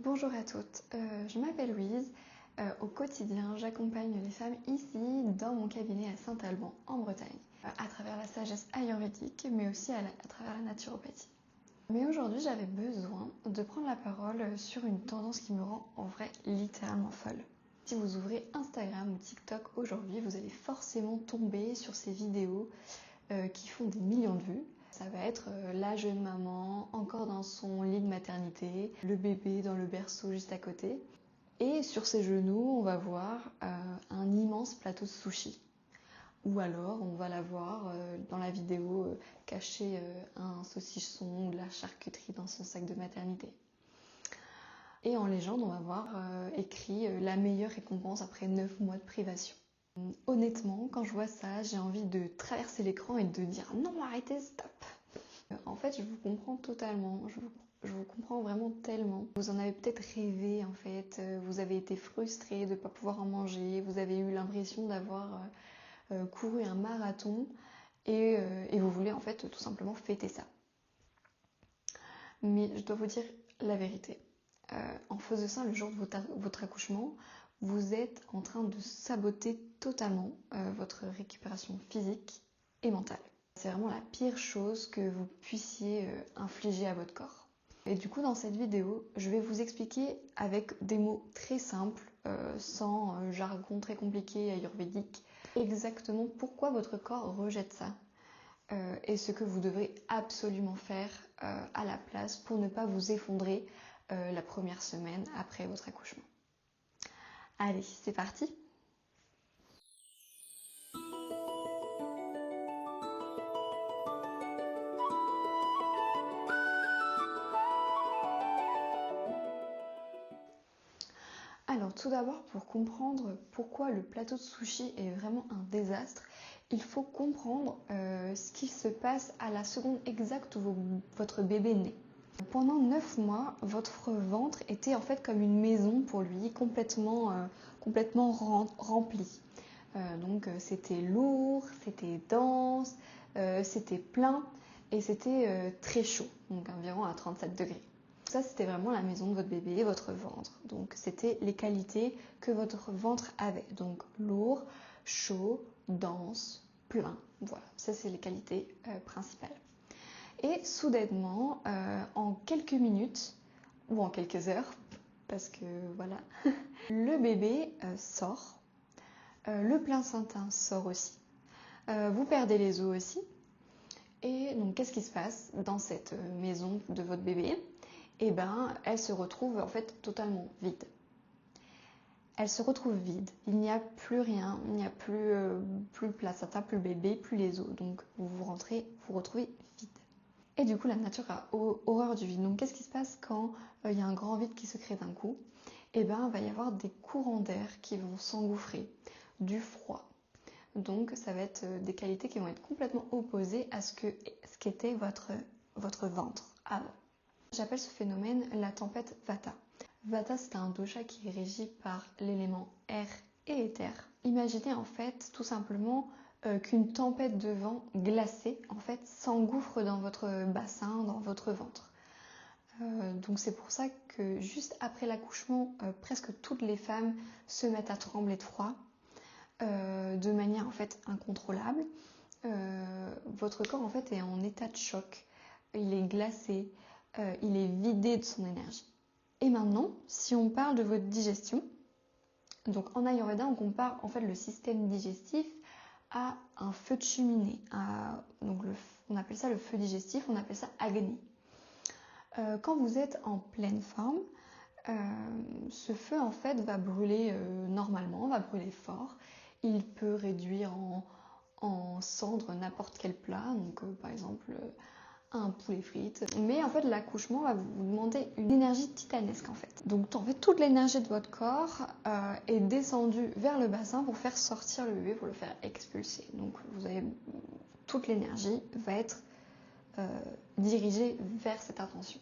Bonjour à toutes, je m'appelle Louise. Au quotidien, j'accompagne les femmes ici dans mon cabinet à Saint-Alban en Bretagne, à travers la sagesse ayurvédique, mais aussi à travers la naturopathie. Mais aujourd'hui, j'avais besoin de prendre la parole sur une tendance qui me rend en vrai littéralement folle. Si vous ouvrez Instagram ou TikTok aujourd'hui, vous allez forcément tomber sur ces vidéos qui font des millions de vues. Ça va être la jeune maman, encore dans son lit de maternité, le bébé dans le berceau juste à côté. Et sur ses genoux, on va voir un immense plateau de sushi. Ou alors, on va la voir dans la vidéo cacher un saucisson ou de la charcuterie dans son sac de maternité. Et en légende, on va voir écrit la meilleure récompense après 9 mois de privation. Honnêtement, quand je vois ça, j'ai envie de traverser l'écran et de dire non, arrêtez, stop. En fait, je vous comprends totalement, je vous comprends vraiment tellement. Vous en avez peut-être rêvé en fait, vous avez été frustré de ne pas pouvoir en manger, vous avez eu l'impression d'avoir couru un marathon et vous voulez en fait tout simplement fêter ça. Mais je dois vous dire la vérité. En faisant ça le jour de votre accouchement, vous êtes en train de saboter totalement votre récupération physique et mentale. C'est vraiment la pire chose que vous puissiez infliger à votre corps. Et du coup, dans cette vidéo, je vais vous expliquer avec des mots très simples, sans jargon très compliqué ayurvédique, exactement pourquoi votre corps rejette ça et ce que vous devrez absolument faire à la place pour ne pas vous effondrer la première semaine après votre accouchement. Allez, c'est parti! Alors tout d'abord, pour comprendre pourquoi le plateau de sushi est vraiment un désastre, il faut comprendre ce qui se passe à la seconde exacte où votre bébé naît. Pendant 9 mois, votre ventre était en fait comme une maison pour lui, complètement rempli. Donc c'était lourd, c'était dense, c'était plein et c'était très chaud, donc environ à 37 degrés. Ça, c'était vraiment la maison de votre bébé, votre ventre. Donc, c'était les qualités que votre ventre avait. Donc, lourd, chaud, dense, plein. Voilà, ça, c'est les qualités principales. Et soudainement, en quelques minutes, ou en quelques heures, parce que voilà, le bébé sort. Le placenta sort aussi. Vous perdez les os aussi. Et donc, qu'est-ce qui se passe dans cette maison de votre bébé ? Eh ben, elle se retrouve en fait totalement vide. Elle se retrouve vide. Il n'y a plus rien, il n'y a plus le placenta, plus le bébé, plus les os. Donc vous retrouvez vide. Et du coup, la nature a horreur du vide. Donc qu'est-ce qui se passe quand il y a un grand vide qui se crée d'un coup ? Eh ben, il va y avoir des courants d'air qui vont s'engouffrer, du froid. Donc ça va être des qualités qui vont être complètement opposées à ce qu'était votre ventre avant. J'appelle ce phénomène la tempête Vata. Vata, c'est un dosha qui est régi par l'élément air et éther. Imaginez en fait tout simplement qu'une tempête de vent glacé en fait s'engouffre dans votre bassin, dans votre ventre. Donc c'est pour ça que juste après l'accouchement, presque toutes les femmes se mettent à trembler de froid de manière en fait incontrôlable. Votre corps en fait est en état de choc, il est glacé. Il est vidé de son énergie. Et maintenant, si on parle de votre digestion, donc en Ayurveda, on compare en fait le système digestif à un feu de cheminée. On appelle ça le feu digestif, on appelle ça Agni. Quand vous êtes en pleine forme, ce feu en fait va brûler normalement, va brûler fort. Il peut réduire en cendres n'importe quel plat, donc par exemple un poulet frites. Mais en fait, l'accouchement va vous demander une énergie titanesque en fait. Donc en fait, toute l'énergie de votre corps est descendue vers le bassin pour faire sortir le bébé, pour le faire expulser. Donc toute l'énergie va être dirigée vers cette intention.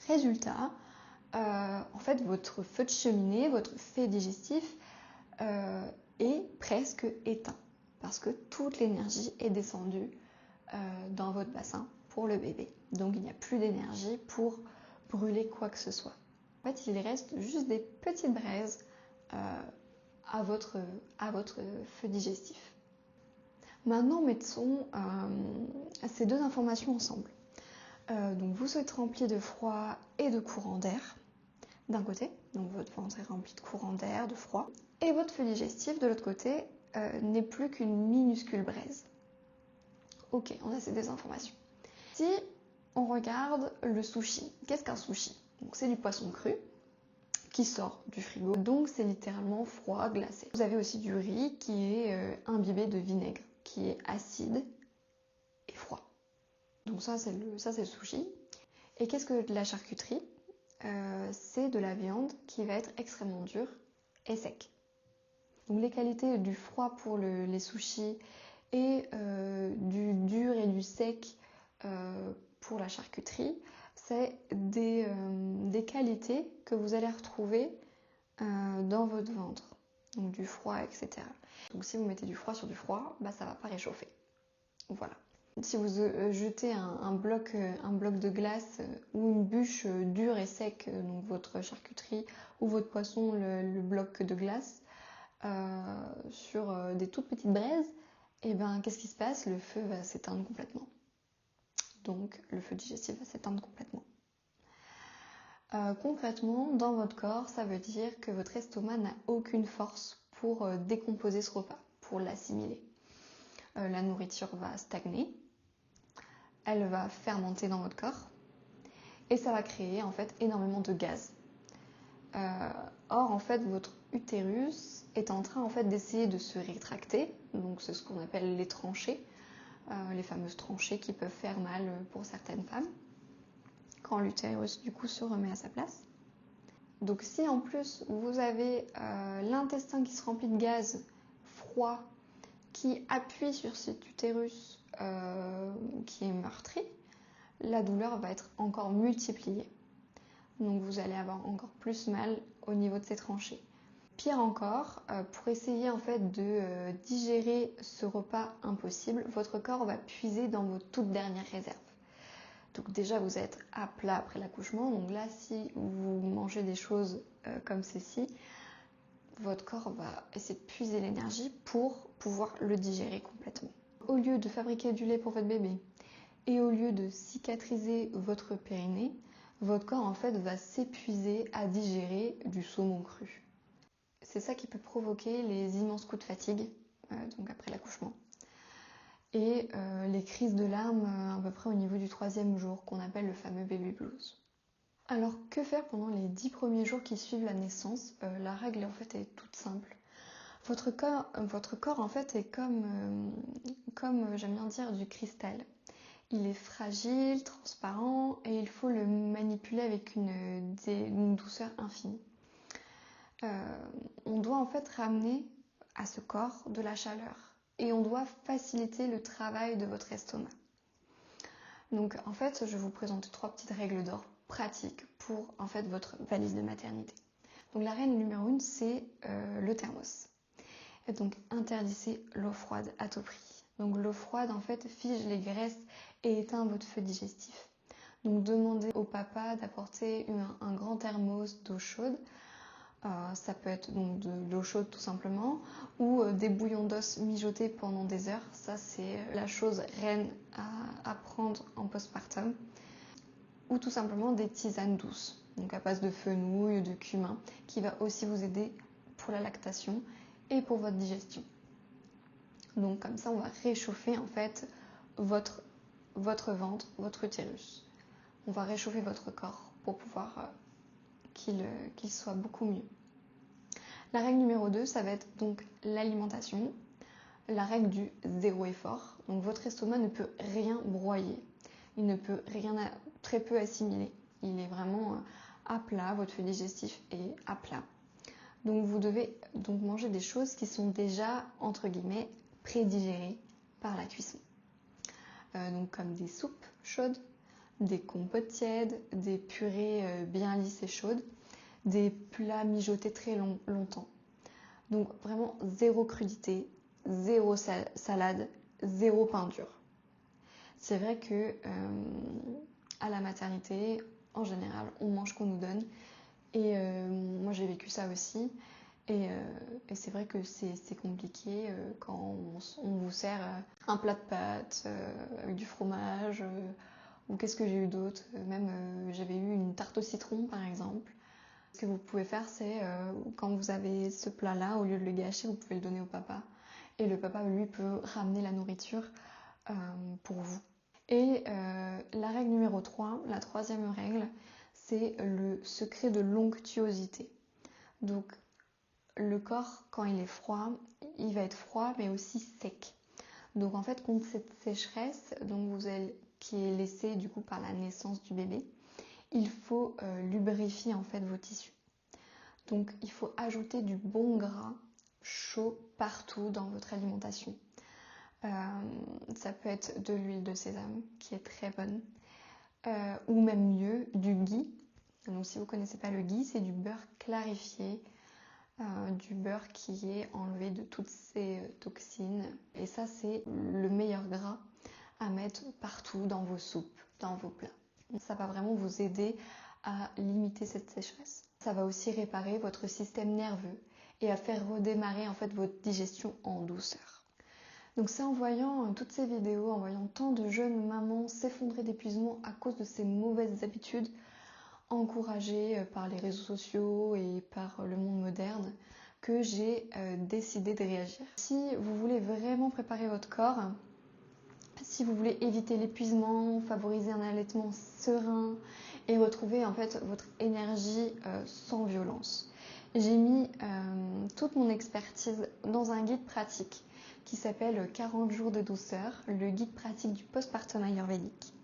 Résultat, en fait, votre feu de cheminée, votre fait digestif est presque éteint parce que toute l'énergie est descendue dans votre bassin pour le bébé. Donc il n'y a plus d'énergie pour brûler quoi que ce soit. En fait, il reste juste des petites braises à votre feu digestif. Maintenant, mettons ces deux informations ensemble. Donc vous êtes rempli de froid et de courant d'air d'un côté, donc votre ventre est rempli de courant d'air, de froid, et votre feu digestif de l'autre côté n'est plus qu'une minuscule braise. Ok, on a ces deux informations. Si on regarde le sushi, qu'est-ce qu'un sushi? Donc c'est du poisson cru qui sort du frigo, donc c'est littéralement froid, glacé. Vous avez aussi du riz qui est imbibé de vinaigre, qui est acide et froid. Donc ça c'est le sushi. Et qu'est-ce que de la charcuterie? C'est de la viande qui va être extrêmement dure et sec. Donc les qualités du froid pour les sushis et du dur et du sec pour la charcuterie, c'est des qualités que vous allez retrouver dans votre ventre. Donc du froid, etc. Donc si vous mettez du froid sur du froid, bah, ça ne va pas réchauffer. Voilà. Si vous jetez un bloc de glace ou une bûche dure et sec, donc votre charcuterie ou votre poisson, le bloc de glace, sur des toutes petites braises, et ben qu'est-ce qui se passe? Le feu va s'éteindre complètement. Donc le feu digestif va s'éteindre complètement. Concrètement, dans votre corps, ça veut dire que votre estomac n'a aucune force pour décomposer ce repas, pour l'assimiler. La nourriture va stagner, elle va fermenter dans votre corps et ça va créer en fait énormément de gaz. Or en fait votre utérus est en train en fait d'essayer de se rétracter, donc c'est ce qu'on appelle les tranchées, les fameuses tranchées qui peuvent faire mal pour certaines femmes quand l'utérus du coup se remet à sa place. Donc si en plus vous avez l'intestin qui se remplit de gaz froid qui appuie sur cet utérus qui est meurtri, la douleur va être encore multipliée. Donc vous allez avoir encore plus mal au niveau de ces tranchées. Pire encore, pour essayer en fait de digérer ce repas impossible, votre corps va puiser dans vos toutes dernières réserves. Donc déjà vous êtes à plat après l'accouchement, donc là si vous mangez des choses comme ceci, votre corps va essayer de puiser l'énergie pour pouvoir le digérer complètement. Au lieu de fabriquer du lait pour votre bébé et au lieu de cicatriser votre périnée, votre corps en fait va s'épuiser à digérer du saumon cru. C'est ça qui peut provoquer les immenses coups de fatigue donc après l'accouchement et les crises de larmes à peu près au niveau du 3e jour qu'on appelle le fameux baby blues. Alors que faire pendant les 10 premiers jours qui suivent la naissance? La règle en fait est toute simple. Votre corps en fait est comme j'aime bien dire du cristal. Il est fragile, transparent et il faut le manipuler avec une douceur infinie. On doit en fait ramener à ce corps de la chaleur et on doit faciliter le travail de votre estomac. Donc en fait, je vais vous présenter 3 petites règles d'or pratiques pour en fait votre valise de maternité. Donc la règle numéro 1, c'est le thermos. Et donc interdisez l'eau froide à tout prix. Donc l'eau froide en fait fige les graisses et éteint votre feu digestif. Donc demandez au papa d'apporter un grand thermos d'eau chaude. Ça peut être donc de l'eau chaude tout simplement ou des bouillons d'os mijotés pendant des heures. Ça c'est la chose reine à prendre en postpartum. Ou tout simplement des tisanes douces, donc à base de fenouil ou de cumin, qui va aussi vous aider pour la lactation et pour votre digestion. Donc comme ça on va réchauffer en fait votre ventre, votre utérus. On va réchauffer votre corps pour pouvoir qu'il soit beaucoup mieux. La règle numéro 2, ça va être donc l'alimentation. La règle du zéro effort. Donc votre estomac ne peut rien broyer. Il ne peut rien, très peu assimiler. Il est vraiment à plat, votre feu digestif est à plat. Donc vous devez donc manger des choses qui sont déjà, entre guillemets, prédigérées par la cuisson. Donc comme des soupes chaudes, des compotes tièdes, des purées bien lisses et chaudes, des plats mijotés très longtemps. Donc vraiment zéro crudité, zéro salade, zéro pain dur. C'est vrai que à la maternité, en général, on mange qu'on nous donne Et moi j'ai vécu ça aussi. Et c'est vrai que c'est compliqué quand on vous sert un plat de pâtes avec du fromage ou qu'est-ce que j'ai eu d'autre. Même j'avais eu une tarte au citron par exemple. Ce que vous pouvez faire, c'est quand vous avez ce plat-là, au lieu de le gâcher, vous pouvez le donner au papa. Et le papa, lui, peut ramener la nourriture pour vous. Et la règle numéro 3, la troisième règle, c'est le secret de l'onctuosité. Donc, le corps, quand il est froid, il va être froid, mais aussi sec. Donc, en fait, contre cette sécheresse qui est laissée du coup par la naissance du bébé, il faut lubrifier en fait vos tissus. Donc, il faut ajouter du bon gras chaud partout dans votre alimentation. Ça peut être de l'huile de sésame qui est très bonne, ou même mieux, du ghee. Donc si vous ne connaissez pas le ghee, c'est du beurre clarifié, du beurre qui est enlevé de toutes ces toxines. Et ça, c'est le meilleur gras à mettre partout dans vos soupes, dans vos plats. Ça va vraiment vous aider à limiter cette sécheresse. Ça va aussi réparer votre système nerveux et à faire redémarrer en fait votre digestion en douceur. Donc c'est en voyant toutes ces vidéos, en voyant tant de jeunes mamans s'effondrer d'épuisement à cause de ces mauvaises habitudes, encouragées par les réseaux sociaux et par le monde moderne, que j'ai décidé de réagir. Si vous voulez vraiment préparer votre corps, si vous voulez éviter l'épuisement, favoriser un allaitement serein et retrouver en fait votre énergie sans violence, j'ai mis toute mon expertise dans un guide pratique qui s'appelle 40 jours de douceur, le guide pratique du postpartum ayurvédique.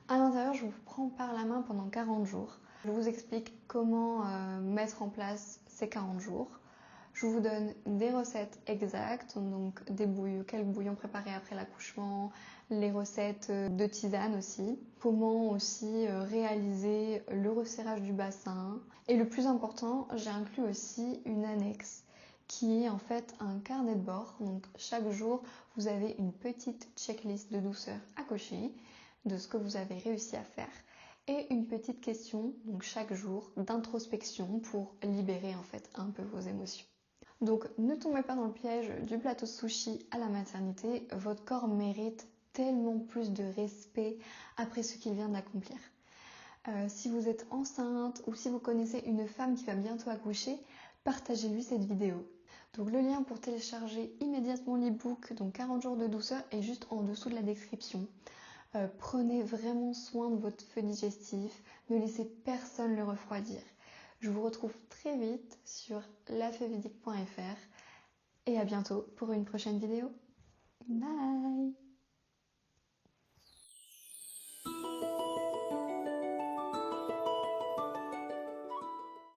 À l'intérieur, je vous prends par la main pendant 40 jours. Je vous explique comment mettre en place ces 40 jours. Je vous donne des recettes exactes, donc quel bouillon préparer après l'accouchement, les recettes de tisane aussi, comment aussi réaliser le resserrage du bassin. Et le plus important, j'ai inclus aussi une annexe qui est en fait un carnet de bord. Donc chaque jour, vous avez une petite checklist de douceur à cocher de ce que vous avez réussi à faire et une petite question, donc chaque jour, d'introspection pour libérer en fait un peu vos émotions. Donc ne tombez pas dans le piège du plateau sushi à la maternité, votre corps mérite tellement plus de respect après ce qu'il vient d'accomplir. Si vous êtes enceinte ou si vous connaissez une femme qui va bientôt accoucher, partagez-lui cette vidéo. Donc le lien pour télécharger immédiatement l'e-book, donc 40 jours de douceur, est juste en dessous de la description. Prenez vraiment soin de votre feu digestif, ne laissez personne le refroidir. Je vous retrouve très vite sur lafeuvidique.fr et à bientôt pour une prochaine vidéo. Bye!